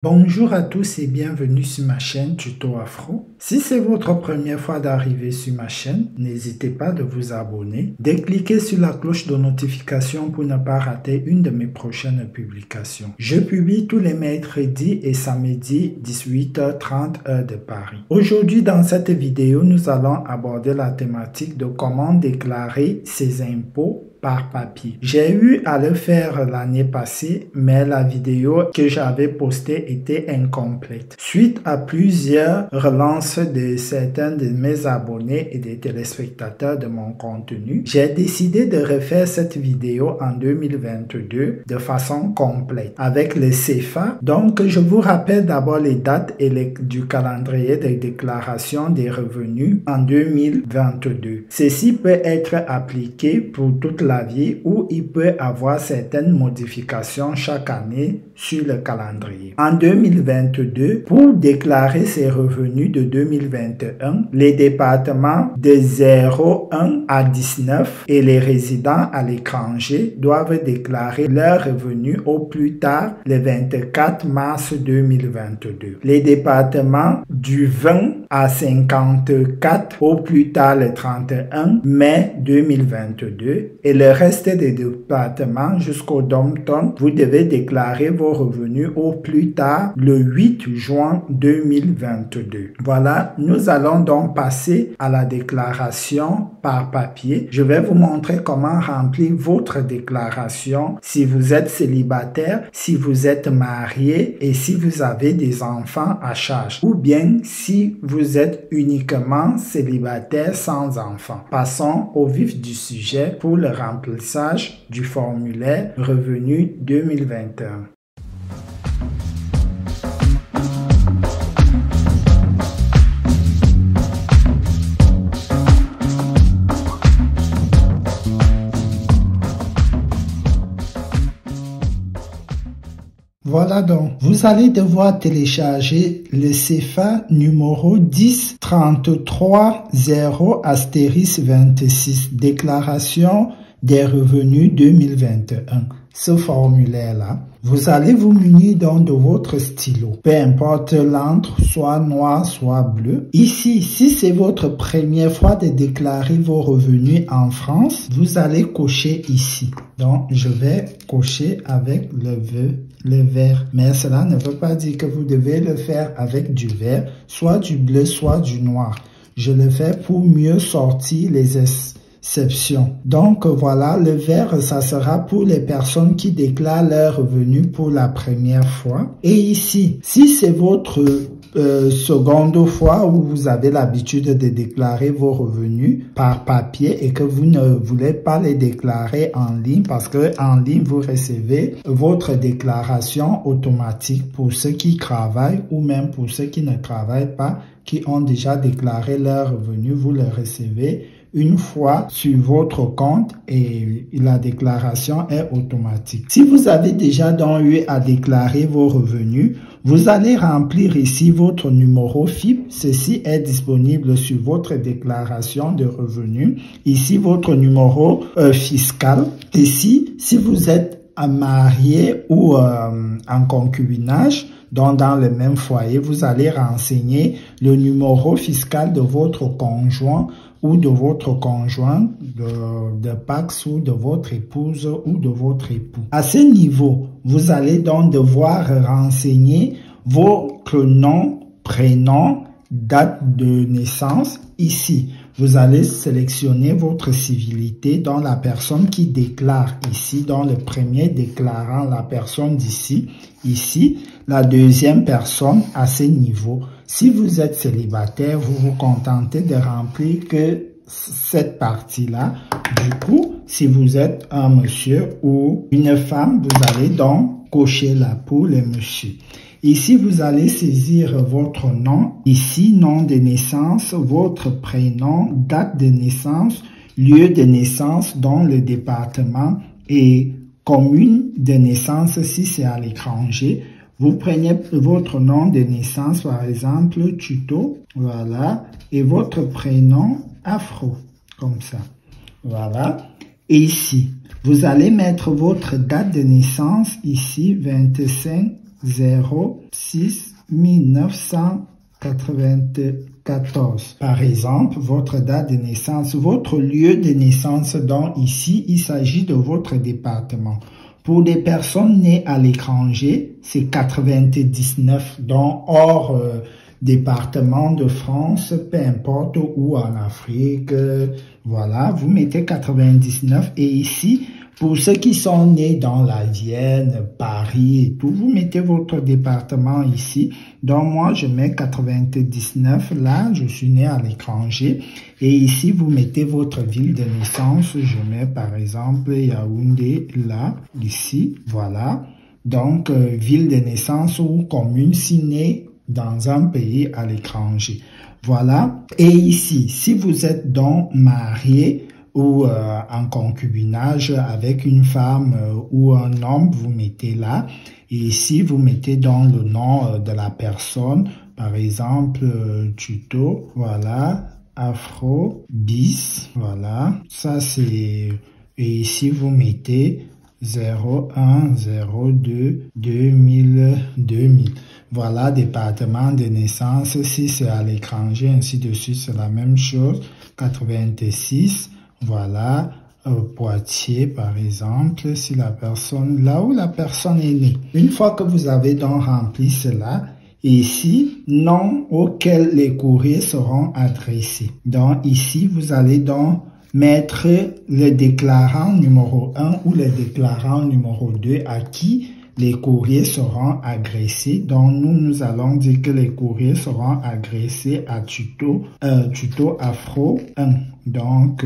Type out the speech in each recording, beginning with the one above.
Bonjour à tous et bienvenue sur ma chaîne Tuto Afro. Si c'est votre première fois d'arriver sur ma chaîne, n'hésitez pas de vous abonner, de cliquer sur la cloche de notification pour ne pas rater une de mes prochaines publications. Je publie tous les mercredis et samedis 18h30 heure de Paris. Aujourd'hui dans cette vidéo, nous allons aborder la thématique de comment déclarer ses impôts par papier. J'ai eu à le faire l'année passée, mais la vidéo que j'avais postée était incomplète. Suite à plusieurs relances de certains de mes abonnés et des téléspectateurs de mon contenu, j'ai décidé de refaire cette vidéo en 2022 de façon complète avec le CFA. Donc, je vous rappelle d'abord les dates et du calendrier de déclaration des revenus en 2022. Ceci peut être appliqué pour toute la vie ou il peut avoir certaines modifications chaque année sur le calendrier. En 2022, pour déclarer ses revenus de 2021, les départements de 0,1 à 19 et les résidents à l'étranger doivent déclarer leurs revenus au plus tard le 24 mars 2022. Les départements du 20 à 54 au plus tard le 31 mai 2022 et le reste des départements jusqu'au Dom-Tom, vous devez déclarer vos revenus au plus tard le 8 juin 2022. Voilà, nous allons donc passer à la déclaration par papier. Je vais vous montrer comment remplir votre déclaration si vous êtes célibataire, si vous êtes marié et si vous avez des enfants à charge, ou bien si vous êtes uniquement célibataire sans enfants. Passons au vif du sujet pour le remplissage du formulaire Revenu 2021. Voilà donc, vous allez devoir télécharger le CFA numéro 10-33-0*26, déclaration des revenus 2021. Ce formulaire-là, vous allez vous munir donc de votre stylo, peu importe l'encre, soit noir, soit bleu. Ici, si c'est votre première fois de déclarer vos revenus en France, vous allez cocher ici. Donc, je vais cocher avec le vert. Mais cela ne veut pas dire que vous devez le faire avec du vert, soit du bleu, soit du noir. Je le fais pour mieux sortir les exceptions. Donc voilà, le vert, ça sera pour les personnes qui déclarent leurs revenus pour la première fois. Et ici, si c'est votre seconde fois où vous avez l'habitude de déclarer vos revenus par papier et que vous ne voulez pas les déclarer en ligne parce que en ligne vous recevez votre déclaration automatique pour ceux qui travaillent ou même pour ceux qui ne travaillent pas, qui ont déjà déclaré leurs revenus, vous le recevez une fois sur votre compte et la déclaration est automatique. Si vous avez déjà donc eu à déclarer vos revenus, vous allez remplir ici votre numéro FIP. Ceci est disponible sur votre déclaration de revenus. Ici, votre numéro fiscal. Ici, si vous êtes marié ou en concubinage, donc dans le même foyer, vous allez renseigner le numéro fiscal de votre conjoint ou de votre conjoint, de Pacs ou de votre épouse ou de votre époux. À ce niveau, vous allez donc devoir renseigner votre nom, prénom, date de naissance. Ici, vous allez sélectionner votre civilité dans la personne qui déclare ici, dans le premier déclarant, la personne d'ici, ici, la deuxième personne à ce niveau. Si vous êtes célibataire, vous vous contentez de remplir que cette partie-là. Du coup, si vous êtes un monsieur ou une femme, vous allez donc cocher là pour le monsieur. Ici, vous allez saisir votre nom. Ici, nom de naissance, votre prénom, date de naissance, lieu de naissance dans le département et commune de naissance si c'est à l'étranger. Vous prenez votre nom de naissance, par exemple, Tuto, voilà, et votre prénom, Afro, comme ça, voilà. Et ici, vous allez mettre votre date de naissance, ici, 25 06 1994. Par exemple, votre date de naissance, votre lieu de naissance, donc ici, il s'agit de votre département. Pour des personnes nées à l'étranger, c'est 99, donc hors département de France, peu importe où en Afrique, voilà, vous mettez 99 et ici, pour ceux qui sont nés dans la Vienne, Paris et tout, vous mettez votre département ici. Donc moi, je mets 99. Là, je suis né à l'étranger. Et ici, vous mettez votre ville de naissance. Je mets par exemple Yaoundé là, ici. Voilà. Donc, ville de naissance ou commune si né dans un pays à l'étranger. Voilà. Et ici, si vous êtes donc marié, ou en concubinage avec une femme ou un homme, vous mettez là. Et ici, vous mettez donc le nom de la personne. Par exemple, tuto, voilà, afro, bis, voilà. Ça, c'est... Et ici, vous mettez 01, 02, 2000. Voilà, département de naissance. Si c'est à l'étranger, ainsi de suite, c'est la même chose. 86. Voilà, Poitiers par exemple, si la personne, là où la personne est née. Une fois que vous avez donc rempli cela, ici, nom auquel les courriers seront adressés. Donc ici, vous allez donc mettre le déclarant numéro 1 ou le déclarant numéro 2 à qui les courriers seront adressés. Donc nous allons dire que les courriers seront adressés à tuto afro 1. Donc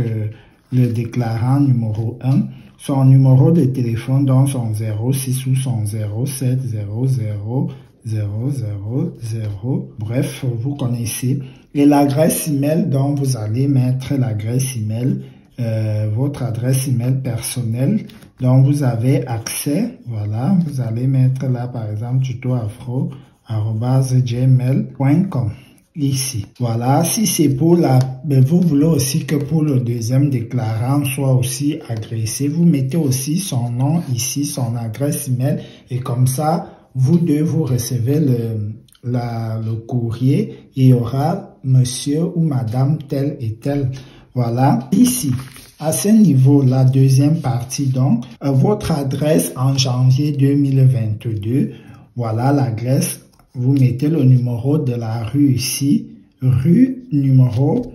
le déclarant numéro 1, son numéro de téléphone, donc son 06 ou son 07 00 000, bref, vous connaissez. Et l'adresse email, donc vous allez mettre l'adresse email, votre adresse email personnelle, dont vous avez accès. Voilà, vous allez mettre là par exemple tuto@gmail.com. Ici. Voilà, si c'est pour mais vous voulez aussi que pour le deuxième déclarant soit aussi adressé, vous mettez aussi son nom ici, son adresse email et comme ça, vous deux, vous recevez le courrier et il y aura monsieur ou madame tel et tel. Voilà, ici. À ce niveau, la deuxième partie donc, votre adresse en janvier 2022, voilà l'adresse. Vous mettez le numéro de la rue ici, rue numéro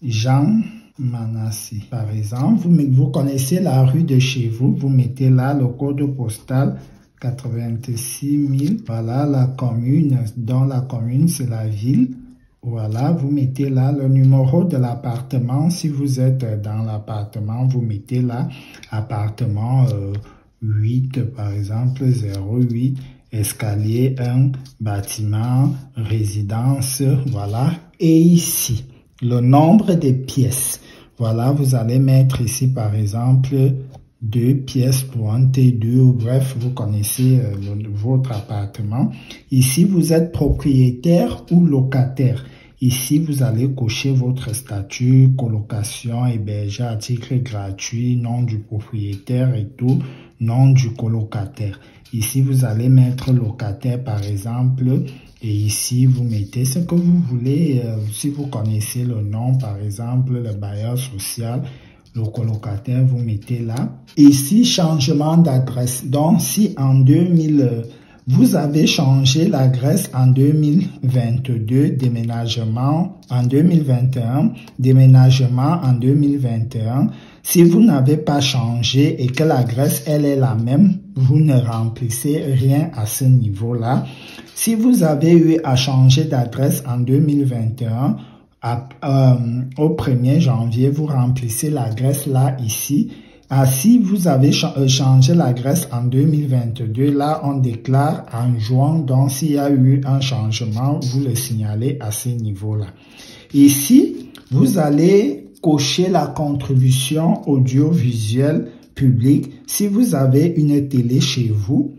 Jean Manassé. Par exemple, vous connaissez la rue de chez vous, vous mettez là le code postal 86 000. Voilà la commune, dans la commune c'est la ville. Voilà, vous mettez là le numéro de l'appartement. Si vous êtes dans l'appartement, vous mettez là appartement 8 par exemple 08. Escalier 1, bâtiment, résidence, voilà. Et ici, le nombre de pièces. Voilà, vous allez mettre ici par exemple 2 pièces pour un T2, ou bref, vous connaissez votre appartement. Ici, vous êtes propriétaire ou locataire. Ici, vous allez cocher votre statut, colocation, hébergé à titre gratuit, nom du propriétaire et tout, nom du colocataire. Ici, vous allez mettre locataire par exemple et ici, vous mettez ce que vous voulez. Si vous connaissez le nom, par exemple, le bailleur social, le colocataire, vous mettez là. Ici, changement d'adresse. Donc, si en 2000... vous avez changé l'adresse en 2022, déménagement en 2021, déménagement en 2021. Si vous n'avez pas changé et que l'adresse, elle est la même, vous ne remplissez rien à ce niveau-là. Si vous avez eu à changer d'adresse en 2021, au 1er janvier, vous remplissez l'adresse là, ici. Ah, si vous avez changé l'adresse en 2022, là, on déclare en juin. Donc, s'il y a eu un changement, vous le signalez à ce niveau-là. Ici, vous allez cocher la contribution audiovisuelle publique. Si vous avez une télé chez vous,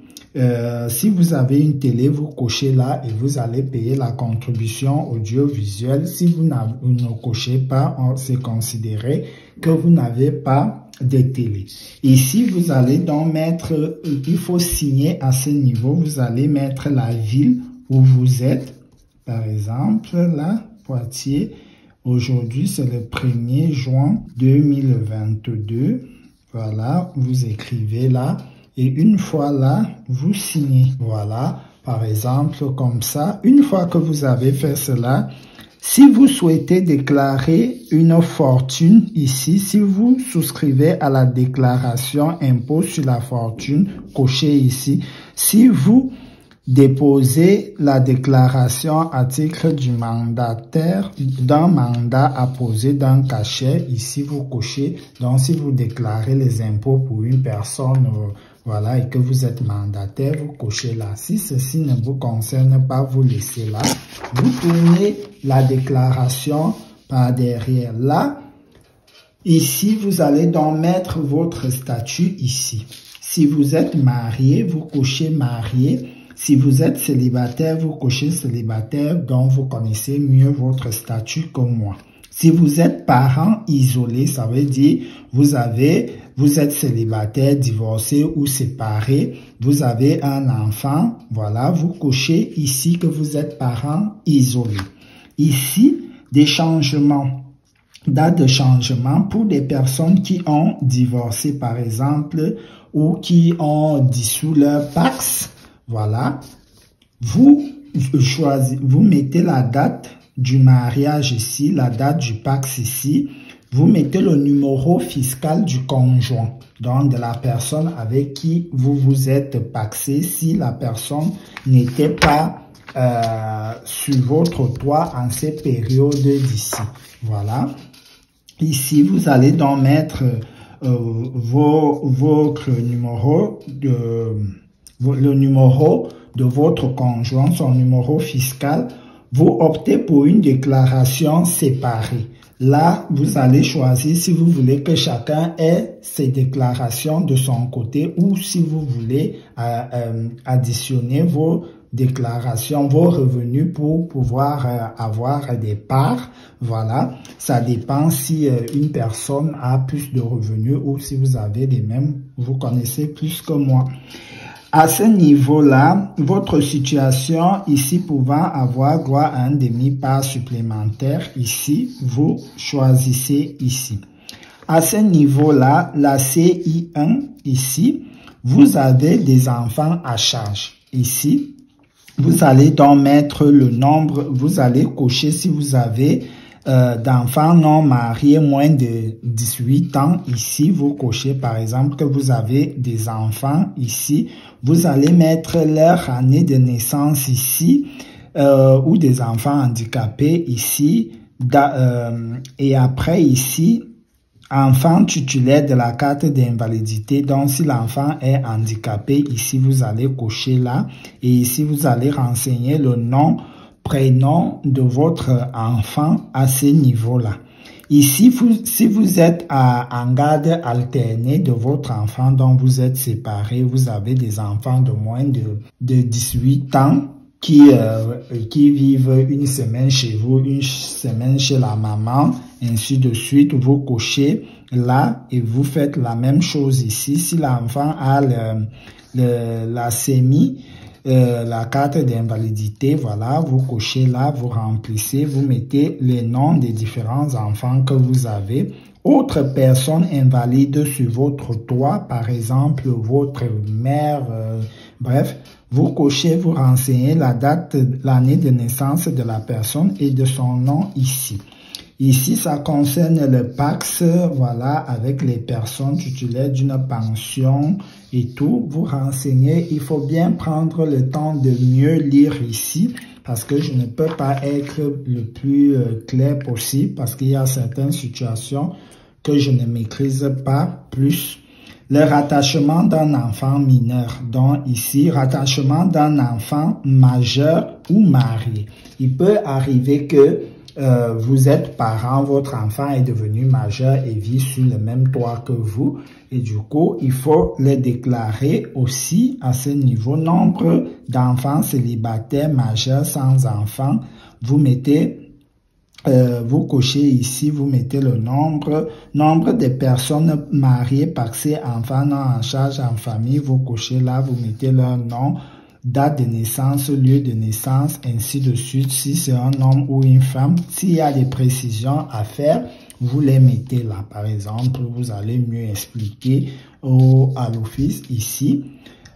Si vous avez une télé, vous cochez là et vous allez payer la contribution audiovisuelle. Si vous ne cochez pas, c'est considéré que vous n'avez pas de télé. Ici, vous allez donc mettre, il faut signer à ce niveau, vous allez mettre la ville où vous êtes. Par exemple, là, Poitiers. Aujourd'hui, c'est le 1er juin 2022. Voilà, vous écrivez là. Et une fois là, vous signez. Voilà, par exemple, comme ça. Une fois que vous avez fait cela, si vous souhaitez déclarer une fortune ici, si vous souscrivez à la déclaration impôt sur la fortune, cochez ici. Si vous déposez la déclaration à titre du mandataire d'un mandat apposé d'un cachet, ici vous cochez. Donc si vous déclarez les impôts pour une personne, voilà, et que vous êtes mandataire, vous cochez là. Si ceci ne vous concerne pas, vous laissez là. Vous tournez la déclaration par derrière là. Ici, vous allez donc mettre votre statut ici. Si vous êtes marié, vous cochez marié. Si vous êtes célibataire, vous cochez célibataire, donc vous connaissez mieux votre statut que moi. Si vous êtes parent isolé, ça veut dire vous êtes célibataire, divorcé ou séparé, vous avez un enfant, voilà, vous cochez ici que vous êtes parent isolé. Ici, des changements, date de changement pour des personnes qui ont divorcé par exemple ou qui ont dissous leur Pacs. Voilà, vous mettez la date du mariage ici, la date du Pacs ici, vous mettez le numéro fiscal du conjoint, donc de la personne avec qui vous vous êtes pacsé si la personne n'était pas sur votre toit en ces périodes d'ici. Voilà, ici vous allez donc mettre votre numéro le numéro de votre conjoint, son numéro fiscal. Vous optez pour une déclaration séparée. Là, vous allez choisir si vous voulez que chacun ait ses déclarations de son côté ou si vous voulez additionner vos déclarations, vos revenus pour pouvoir avoir des parts. Voilà, ça dépend si une personne a plus de revenus ou si vous avez les mêmes, vous connaissez plus que moi. À ce niveau-là, votre situation ici pouvant avoir droit à un demi-part supplémentaire, ici, vous choisissez ici. À ce niveau-là, la CI1, ici, vous avez des enfants à charge. Ici, vous allez donc mettre le nombre, vous allez cocher si vous avez d'enfants non mariés moins de 18 ans. Ici, vous cochez par exemple que vous avez des enfants ici. Vous allez mettre leur année de naissance ici ou des enfants handicapés ici. Et après ici, enfant titulaire de la carte d'invalidité. Donc, si l'enfant est handicapé, ici, vous allez cocher là. Et ici, vous allez renseigner le nom, prénom de votre enfant à ce niveau-là. Ici, si vous êtes en garde alternée de votre enfant, dont vous êtes séparé, vous avez des enfants de moins de 18 ans qui vivent une semaine chez vous, une semaine chez la maman, ainsi de suite, vous cochez là et vous faites la même chose ici. Si l'enfant a la CEMI, la carte d'invalidité, voilà, vous cochez là, vous remplissez, vous mettez les noms des différents enfants que vous avez. Autre personne invalide sur votre toit, par exemple votre mère, bref, vous cochez, vous renseignez la date, l'année de naissance de la personne et de son nom ici. Ici, ça concerne le Pacs, voilà, avec les personnes titulaires d'une pension et tout. Vous renseignez, il faut bien prendre le temps de mieux lire ici parce que je ne peux pas être le plus clair possible parce qu'il y a certaines situations que je ne maîtrise pas plus. Le rattachement d'un enfant mineur, donc ici, rattachement d'un enfant majeur ou marié. Il peut arriver que vous êtes parent, votre enfant est devenu majeur et vit sur le même toit que vous. Et du coup, il faut le déclarer aussi à ce niveau. Nombre d'enfants célibataires majeurs sans enfants. Vous mettez, vous cochez ici, vous mettez le nombre de personnes mariées, pacsées, enfants non en charge en famille. Vous cochez là, vous mettez leur nom, date de naissance, lieu de naissance, ainsi de suite, si c'est un homme ou une femme. S'il y a des précisions à faire, vous les mettez là. Par exemple, vous allez mieux expliquer à l'office ici.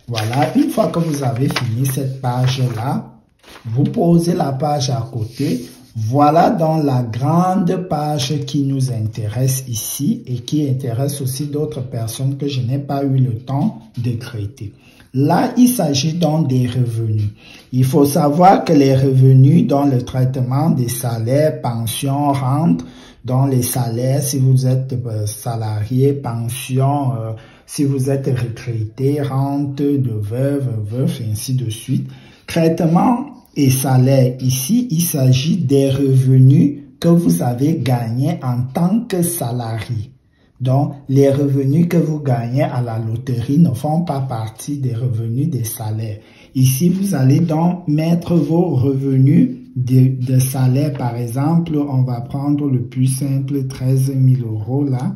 Voilà, une fois que vous avez fini cette page-là, vous posez la page à côté. Voilà dans la grande page qui nous intéresse ici et qui intéresse aussi d'autres personnes que je n'ai pas eu le temps de traiter. Là, il s'agit donc des revenus. Il faut savoir que les revenus dans le traitement des salaires, pensions, rentes, dans les salaires, si vous êtes salarié, pension, si vous êtes retraité, rente de veuve, veuf, ainsi de suite. Traitement et salaire, ici, il s'agit des revenus que vous avez gagnés en tant que salarié. Donc, les revenus que vous gagnez à la loterie ne font pas partie des revenus des salaires. Ici, vous allez donc mettre vos revenus de salaire. Par exemple, on va prendre le plus simple, 13 000 € là.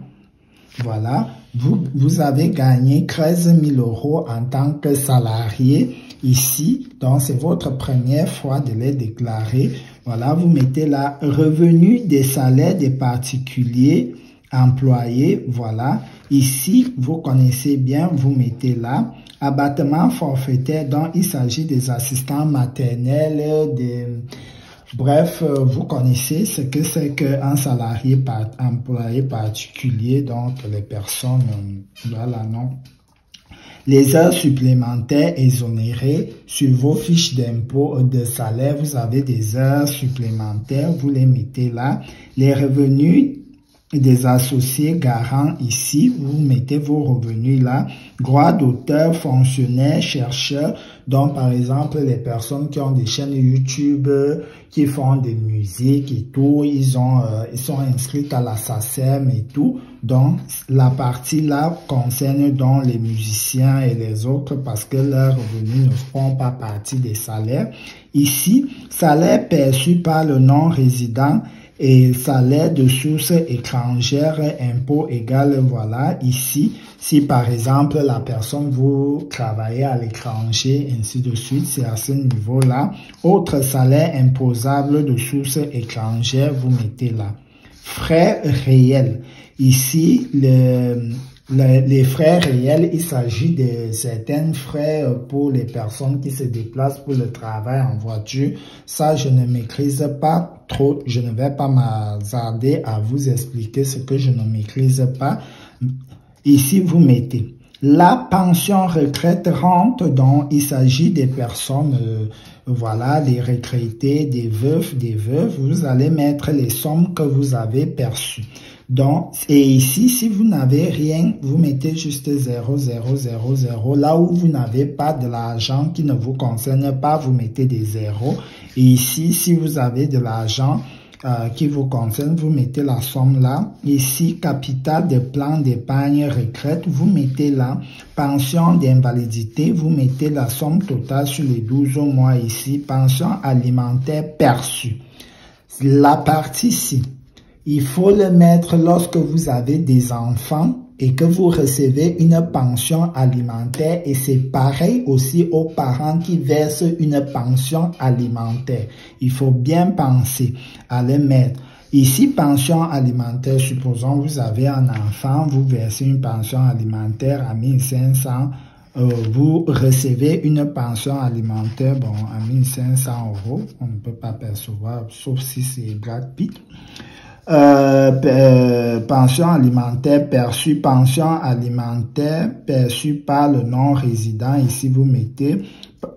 Voilà, vous avez gagné 13 000 € en tant que salarié ici. Donc, c'est votre première fois de les déclarer. Voilà, vous mettez là, revenus des salaires des particuliers employés, voilà. Ici, vous connaissez bien, vous mettez là, abattement forfaitaire, donc il s'agit des assistants maternels, bref, vous connaissez ce que c'est qu'un salarié employé particulier, donc les personnes, voilà, non. Les heures supplémentaires exonérées sur vos fiches d'impôt de salaire, vous avez des heures supplémentaires, vous les mettez là. Les revenus des associés garants ici, vous mettez vos revenus là, droit d'auteur, fonctionnaires, chercheurs, donc par exemple les personnes qui ont des chaînes YouTube, qui font des musiques et tout, ils sont inscrits à la SACEM et tout, donc la partie là concerne donc les musiciens et les autres parce que leurs revenus ne font pas partie des salaires. Ici, salaire perçu par le non-résident et salaire de source étrangère, impôt égal, voilà, ici, si par exemple la personne, vous travaillez à l'étranger, ainsi de suite, c'est à ce niveau-là. Autre salaire imposable de source étrangère, vous mettez là. Frais réels. Ici, les frais réels, il s'agit de certains frais pour les personnes qui se déplacent pour le travail en voiture. Ça, je ne maîtrise pas trop. Je ne vais pas m'hasarder à vous expliquer ce que je ne maîtrise pas. Ici, vous mettez la pension retraite rente, dont il s'agit des personnes, voilà, des retraités, des veufs, des veuves. Vous allez mettre les sommes que vous avez perçues. Donc, et ici, si vous n'avez rien, vous mettez juste 0, 0, 0, 0. Là où vous n'avez pas de l'argent qui ne vous concerne pas, vous mettez des zéros. Et ici, si vous avez de l'argent qui vous concerne, vous mettez la somme là. Ici, capital de plan d'épargne retraite, vous mettez là. Pension d'invalidité, vous mettez la somme totale sur les 12 mois ici. Pension alimentaire perçue. La partie ici. Il faut le mettre lorsque vous avez des enfants et que vous recevez une pension alimentaire, et c'est pareil aussi aux parents qui versent une pension alimentaire. Il faut bien penser à le mettre. Ici, pension alimentaire, supposons vous avez un enfant, vous versez une pension alimentaire à 1500 vous recevez une pension alimentaire, bon, à 1500 €, on ne peut pas percevoir, sauf si c'est Brad Pitt. Pension alimentaire perçue, pension alimentaire perçue par le non-résident, ici vous mettez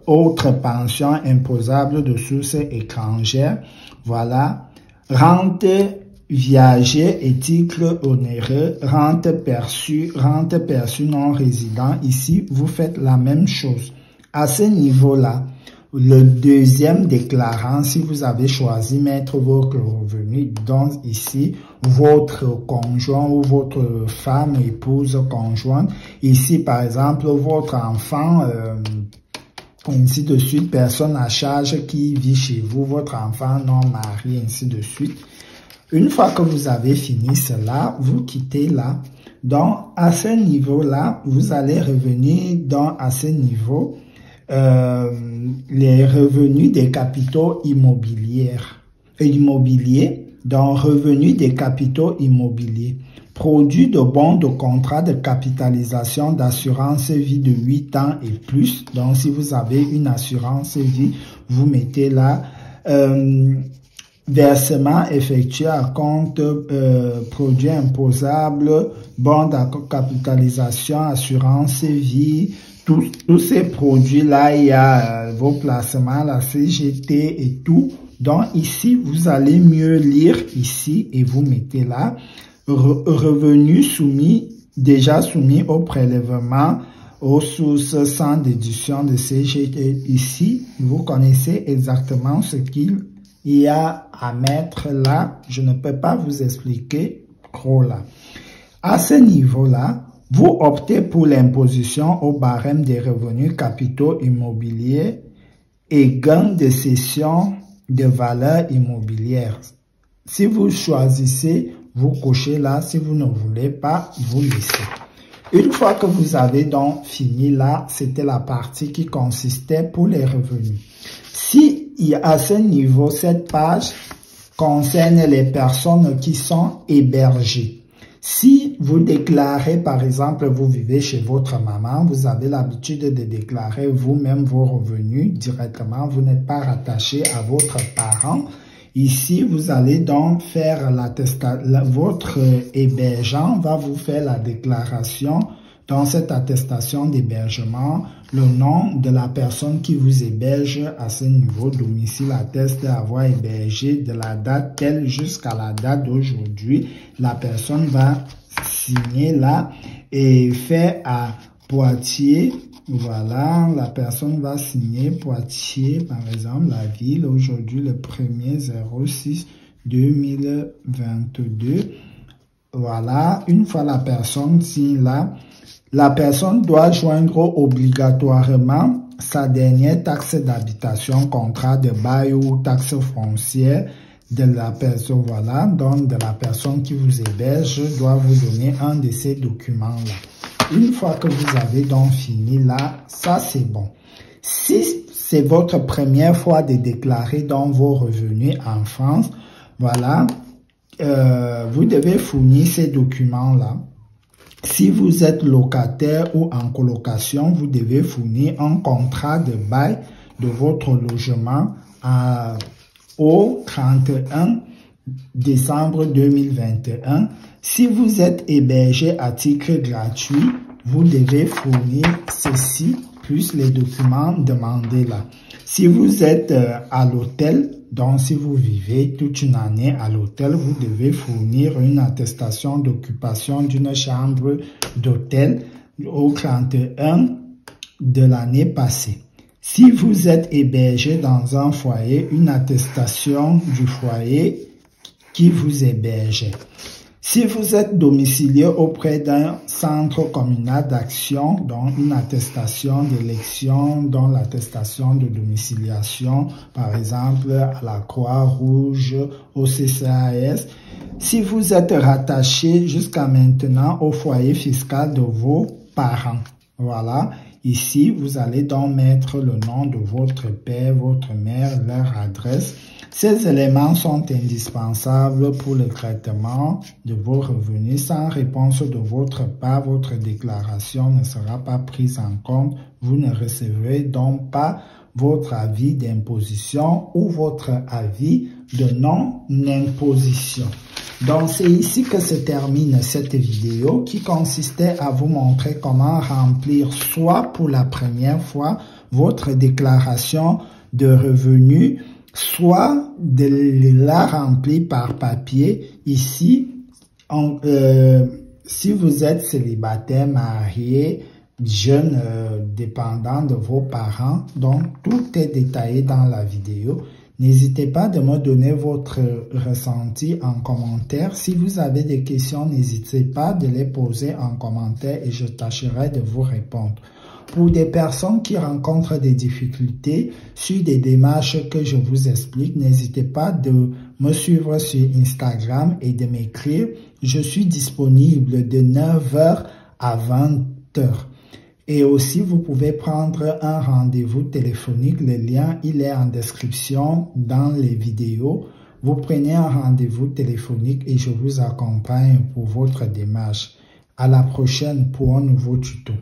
autre pension imposable de source étrangère, voilà, rente viager et titre onéreux, rente perçue non résident, ici vous faites la même chose. À ce niveau-là, le deuxième déclarant, si vous avez choisi mettre votre revenu, donc ici, votre conjoint ou votre femme, épouse, conjointe, ici, par exemple, votre enfant, ainsi de suite, personne à charge qui vit chez vous, votre enfant non marié, ainsi de suite. Une fois que vous avez fini cela, vous quittez là. Donc, à ce niveau-là, vous allez revenir à ce niveau, les revenus des capitaux immobiliers, donc revenus des capitaux immobiliers. Produit de bons de contrat de capitalisation d'assurance vie de 8 ans et plus. Donc, si vous avez une assurance vie, vous mettez là versement effectué à compte produit imposable, bon de capitalisation, assurance vie. Tous ces produits-là, il y a vos placements, la CGT et tout. Donc, ici, vous allez mieux lire ici et vous mettez là. Revenus déjà soumis au prélèvement aux sources sans déduction de CGT. Ici, vous connaissez exactement ce qu'il y a à mettre là. Je ne peux pas vous expliquer trop là. À ce niveau-là, vous optez pour l'imposition au barème des revenus capitaux immobiliers et gains de cession de valeur immobilière. Si vous choisissez, vous cochez là. Si vous ne voulez pas, vous laissez. Une fois que vous avez donc fini là, c'était la partie qui consistait pour les revenus. Si à ce niveau, cette page concerne les personnes qui sont hébergées. Si vous déclarez, par exemple, vous vivez chez votre maman, vous avez l'habitude de déclarer vous-même vos revenus directement, vous n'êtes pas rattaché à votre parent. Ici, vous allez donc faire votre hébergeant va vous faire la déclaration. Dans cette attestation d'hébergement, le nom de la personne qui vous héberge à ce niveau, domicile atteste d'avoir hébergé de la date telle jusqu'à la date d'aujourd'hui. La personne va signer là et fait à Poitiers. Voilà, la personne va signer Poitiers, par exemple, la ville, aujourd'hui le 1er 06 2022. Voilà, une fois la personne signe là, la personne doit joindre obligatoirement sa dernière taxe d'habitation, contrat de bail ou taxe foncière de la personne, voilà, donc de la personne qui vous héberge, doit vous donner un de ces documents-là. Une fois que vous avez donc fini là, ça c'est bon. Si c'est votre première fois de déclarer dans vos revenus en France, voilà, vous devez fournir ces documents-là. Si vous êtes locataire ou en colocation, vous devez fournir un contrat de bail de votre logement au 31 décembre 2021. Si vous êtes hébergé à titre gratuit, vous devez fournir ceci plus les documents demandés là. Si vous êtes à l'hôtel, donc si vous vivez toute une année à l'hôtel, vous devez fournir une attestation d'occupation d'une chambre d'hôtel au 31 de l'année passée. Si vous êtes hébergé dans un foyer, une attestation du foyer qui vous héberge. Si vous êtes domicilié auprès d'un centre communal d'action, donc une attestation d'élection, dont l'attestation de domiciliation, par exemple à la Croix-Rouge, au CCAS. Si vous êtes rattaché jusqu'à maintenant au foyer fiscal de vos parents, voilà. Ici, vous allez donc mettre le nom de votre père, votre mère, leur adresse. Ces éléments sont indispensables pour le traitement de vos revenus. Sans réponse de votre part, votre déclaration ne sera pas prise en compte. Vous ne recevrez donc pas votre avis d'imposition ou votre avis de non-imposition. Donc, c'est ici que se termine cette vidéo qui consistait à vous montrer comment remplir soit pour la première fois votre déclaration de revenus, soit de la remplir par papier. Ici, si vous êtes célibataire, marié, jeunes dépendants de vos parents. Donc, tout est détaillé dans la vidéo. N'hésitez pas de me donner votre ressenti en commentaire. Si vous avez des questions, n'hésitez pas de les poser en commentaire et je tâcherai de vous répondre. Pour des personnes qui rencontrent des difficultés sur des démarches que je vous explique, n'hésitez pas de me suivre sur Instagram et de m'écrire. Je suis disponible de 9h à 20h. Et aussi, vous pouvez prendre un rendez-vous téléphonique. Le lien, il est en description dans les vidéos. Vous prenez un rendez-vous téléphonique et je vous accompagne pour votre démarche. À la prochaine pour un nouveau tuto.